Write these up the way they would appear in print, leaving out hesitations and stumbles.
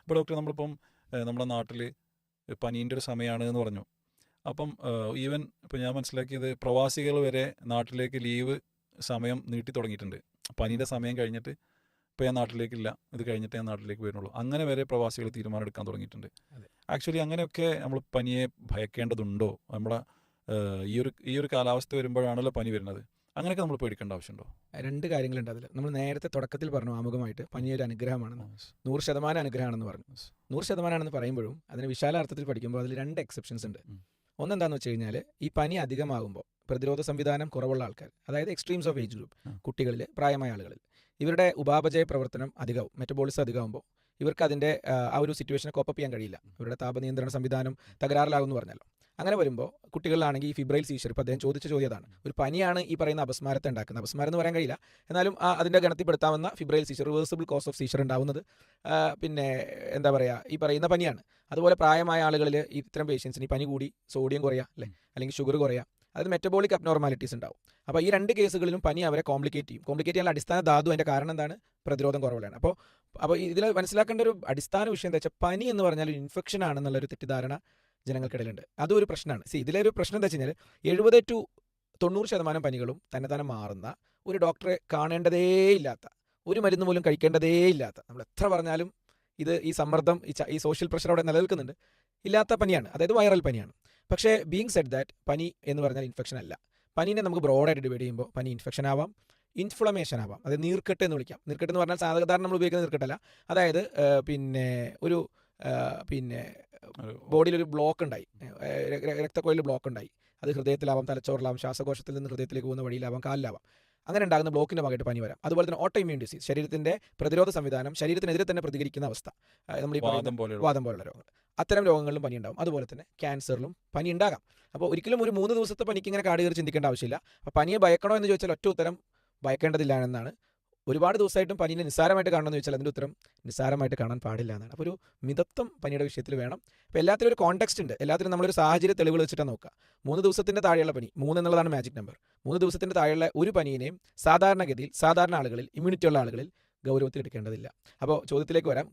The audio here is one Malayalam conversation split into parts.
ഇപ്പോൾ ഡോക്ടർ നമ്മളിപ്പം നമ്മുടെ നാട്ടിൽ പനീൻ്റെ ഒരു സമയമാണ് എന്ന് പറഞ്ഞു. അപ്പം ഈവൻ ഇപ്പോൾ ഞാൻ മനസ്സിലാക്കിയത് പ്രവാസികൾ വരെ നാട്ടിലേക്ക് ലീവ് സമയം നീട്ടി തുടങ്ങിയിട്ടുണ്ട്. പനീൻ്റെ സമയം കഴിഞ്ഞിട്ട് ഇപ്പോൾ ഞാൻ നാട്ടിലേക്കില്ല, ഇത് കഴിഞ്ഞിട്ട് ഞാൻ നാട്ടിലേക്ക് വരുന്നുള്ളൂ, അങ്ങനെ വരെ പ്രവാസികൾ തീരുമാനം എടുക്കാൻ തുടങ്ങിയിട്ടുണ്ട്. ആക്ച്വലി അങ്ങനെയൊക്കെ നമ്മൾ പനിയെ ഭയക്കേണ്ടതുണ്ടോ? നമ്മുടെ ഈ ഒരു കാലാവസ്ഥ വരുമ്പോഴാണല്ലോ പനി വരുന്നത്. അങ്ങനെയൊക്കെ നമ്മൾ പേടിക്കേണ്ട ആവശ്യമുണ്ടോ? രണ്ട് കാര്യങ്ങളുണ്ട് അതിൽ. നമ്മൾ നേരത്തെ തുടക്കത്തിൽ പറഞ്ഞു ആമുഖമായിട്ട് പനി ഒരു അനുഗ്രഹമാണെന്ന്. 100% അനുഗ്രഹമാണെന്ന് പറഞ്ഞു. 100% പറയുമ്പോഴും അതിന് വിശാലാർത്ഥത്തിൽ പഠിക്കുമ്പോൾ അതിൽ 2 എക്സെപ്ഷൻസ് ഉണ്ട്. ഒന്നെന്താണെന്ന് വെച്ച് കഴിഞ്ഞാൽ, ഈ പനി അധികമാകുമ്പോൾ പ്രതിരോധ സംവിധാനം കുറവുള്ള ആൾക്കാർ, അതായത് എക്സ്ട്രീംസ് ഓഫ് ഏജ് ഗ്രൂപ്പ്, കുട്ടികളിൽ, പ്രായമായ ആളുകളിൽ, ഇവരുടെ ഉപാപചയ പ്രവർത്തനം അധികമാവും, മെറ്റബോളിസം അധികമാകുമ്പോൾ ഇവർക്ക് അതിൻ്റെ ആ ഒരു സിറ്റുവേഷനെ കോപ്പ് ചെയ്യാൻ കഴിയില്ല. ഇവരുടെ താപനിയന്ത്രണ സംവിധാനം തകരാറിലാകുമെന്ന് പറഞ്ഞല്ലോ. അങ്ങനെ വരുമ്പോൾ കുട്ടികളിലാണെങ്കിൽ ഈ ഫിബ്രൈൽ സീഷർ, ഇപ്പോൾ അദ്ദേഹം ചോദിച്ച ചോദ്യം അതാണ്. ഒരു പനിയാണ് ഈ പറയുന്ന അപസ്മാരത്തെ ഉണ്ടാക്കുന്നത്. അപസ്മാരം എന്ന് പറയാൻ കഴിയില്ല, എന്നാലും അതിൻ്റെ ഗണത്തിൽപ്പെടുത്താവുന്ന febrile seizure, reversible cause of seizure ഉണ്ടാവുന്നത് പിന്നെ എന്താ പറയുക, ഈ പറയുന്ന പനിയാണ്. അതുപോലെ പ്രായമായ ആളുകളിൽ ഇത്തരം പേഷ്യൻസിന് ഈ പനി കൂടി സോഡിയം കുറയുക, അല്ലേ, അല്ലെങ്കിൽ ഷുഗർ കുറയുക, അത് മെറ്റബോളിക് അബ്നോർമാലിറ്റീസ് ഉണ്ടാവും. അപ്പോൾ ഈ 2 കേസുകളിലും പനി അവരെ കോംപ്ലിക്കേറ്റ് ചെയ്യും. കോംപ്ലിക്കേറ്റ് ചെയ്യാനുള്ള അടിസ്ഥാന ധാതു, അതിൻ്റെ കാരണം എന്താണ്? പ്രതിരോധം കുറവുള്ളതാണ്. അപ്പോൾ ഇതിൽ മനസ്സിലാക്കേണ്ട ഒരു അടിസ്ഥാന വിഷയം എന്താ വെച്ചാൽ, പനി എന്ന് പറഞ്ഞാൽ ഒരു ഇൻഫെക്ഷൻ ആണെന്നുള്ളൊരു തെറ്റിദ്ധാരണ ജനങ്ങൾക്കിടയിലുണ്ട്. അതും ഒരു പ്രശ്നമാണ്. ഇതിലൊരു പ്രശ്നം എന്താ വെച്ച് കഴിഞ്ഞാൽ, 70 to 90% പനികളും തന്നെ മാറുന്ന, ഒരു ഡോക്ടറെ കാണേണ്ടതേയില്ലാത്ത, ഒരു മരുന്ന് പോലും കഴിക്കേണ്ടതേയില്ലാത്ത, നമ്മൾ എത്ര പറഞ്ഞാലും ഇത് ഈ സമ്മർദ്ദം, ഈ സോഷ്യൽ പ്രഷർ അവിടെ നിലനിൽക്കുന്നുണ്ട്, ഇല്ലാത്ത പനിയാണ്, അതായത് വൈറൽ പനിയാണ്. പക്ഷേ ബീങ് സെഡ് ദാറ്റ്, പനി എന്ന് പറഞ്ഞാൽ ഇൻഫെക്ഷൻ അല്ല. പനീനെ നമുക്ക് ബ്രോഡായിട്ട് ഡിവൈഡ് ചെയ്യുമ്പോൾ പനി ഇൻഫെക്ഷൻ ആവാം, ഇൻഫ്ലമേഷൻ ആവാം, അതായത് നീർക്കെട്ട് എന്ന് വിളിക്കാം. നീർക്കെട്ട് എന്ന് പറഞ്ഞാൽ സാധാരണ നമ്മൾ ഉപയോഗിക്കുന്ന നീർക്കെട്ടല്ല, അതായത് പിന്നെ ബോഡിയിലൊരു ബ്ലോക്ക് ഉണ്ടായി, രക്തക്കൊഴലിൽ ബ്ലോക്ക് ഉണ്ടായി, അത് ഹൃദയത്തിലാവാം, തലച്ചോറിലാവാം, ശ്വാസകോശത്തിൽ നിന്ന് ഹൃദയത്തിലേക്ക് പോകുന്ന വഴിയിലാവാം, കാലിലാവാം. അങ്ങനെ ഉണ്ടാകുന്ന ബ്ലോക്കിൻ്റെ ഭാഗമായിട്ട് പനി വരാം. അതുപോലെ തന്നെ ഓട്ടോ ഇമ്മ്യൂൺ ഡിസീസ്, ശരീരത്തിൻ്റെ പ്രതിരോധ സംവിധാനം ശരീരത്തിനെതിരെ തന്നെ പ്രതികരിക്കുന്ന അവസ്ഥ, നമ്മൾ ഈ വാദം പോലുള്ള രോഗങ്ങൾ, അത്തരം രോഗങ്ങളിലും പനി ഉണ്ടാകും. അതുപോലെ തന്നെ ക്യാൻസറിലും പനി ഉണ്ടാകാം. അപ്പോൾ ഒരിക്കലും ഒരു 3 ദിവസത്തെ പനിക്ക് ഇങ്ങനെ കാട് കയറി ചിന്തിക്കേണ്ട ആവശ്യമില്ല. അപ്പോൾ പനിയെ ഭയക്കണോ എന്ന് ചോദിച്ചാൽ ഒറ്റ ഉത്തരം ഭയക്കേണ്ടതില്ല എന്നാണ്. ഒരുപാട് ദിവസമായിട്ടും പനീനെ നിസ്സാരമായിട്ട് കാണണമെന്ന് ചോദിച്ചാൽ അതിൻ്റെ ഉത്തരം നിസ്സാരമായിട്ട് കാണാൻ പാടില്ല എന്നാണ്. അപ്പോൾ ഒരു മിതത്വം പനിയുടെ വിഷയത്തിൽ വേണം. അപ്പോൾ എല്ലാത്തിനും ഒരു കോൺടെക്സ്റ്റ് ഉണ്ട്, എല്ലാത്തിനും നമ്മളൊരു സാഹചര്യ തെളിവുകൾ വെച്ചിട്ടാണ് നോക്കുക. 3 ദിവസത്തിൻ്റെ താഴെയുള്ള പനി, 3 എന്നുള്ളതാണ് മാജിക് നമ്പർ. 3 ദിവസത്തിൻ്റെ താഴെയുള്ള ഒരു പനീനെയും സാധാരണഗതിയിൽ സാധാരണ ആളുകളിൽ, ഇമ്മ്യൂണിറ്റി ഉള്ള ആളുകളിൽ ഗൗരവത്തിൽ എടുക്കേണ്ടതില്ല. അപ്പോൾ ചോദ്യത്തിലേക്ക് വരാം.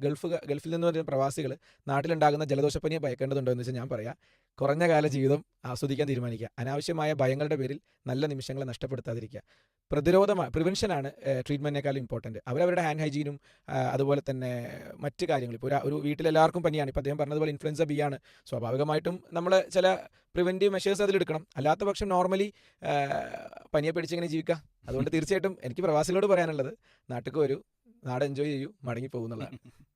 ഗൾഫിൽ നിന്ന് വരുന്ന പ്രവാസികൾ നാട്ടിലുണ്ടാകുന്ന ജലദോഷപ്പനിയെ ഭയക്കേണ്ടതുണ്ടോ എന്ന് വെച്ചാൽ ഞാൻ പറയാം, കുറഞ്ഞ കാല ജീവിതം ആസ്വദിക്കാൻ തീരുമാനിക്കുക. അനാവശ്യമായ ഭയങ്ങളുടെ പേരിൽ നല്ല നിമിഷങ്ങളെ നഷ്ടപ്പെടുത്താതിരിക്കുക. പ്രിവെൻഷനാണ് ട്രീറ്റ്മെൻറ്റിനേക്കാളും ഇമ്പോർട്ടൻറ്റ്. അവരവരുടെ ഹാൻഡ് ഹൈജീനും അതുപോലെ തന്നെ മറ്റ് കാര്യങ്ങളും, ഇപ്പോൾ ഒരു വീട്ടിലെല്ലാവർക്കും പനിയാണ്, ഇപ്പോൾ അദ്ദേഹം പറഞ്ഞതുപോലെ ഇൻഫ്ലുവൻസ ബി ആണ്, സ്വാഭാവികമായിട്ടും നമ്മൾ ചില പ്രിവെൻറ്റീവ് മെഷേഴ്സ് അതിലെടുക്കണം. അല്ലാത്ത പക്ഷം നോർമലി പനിയെ പിടിച്ചിങ്ങനെ ജീവിക്കുക. അതുകൊണ്ട് തീർച്ചയായിട്ടും എനിക്ക് പ്രവാസികളോട് പറയാനുള്ളത്, നാട്ടിലേക്ക് വരൂ, നാട് എൻജോയ് ചെയ്യൂ, മടങ്ങി പോകുന്നതാണ്.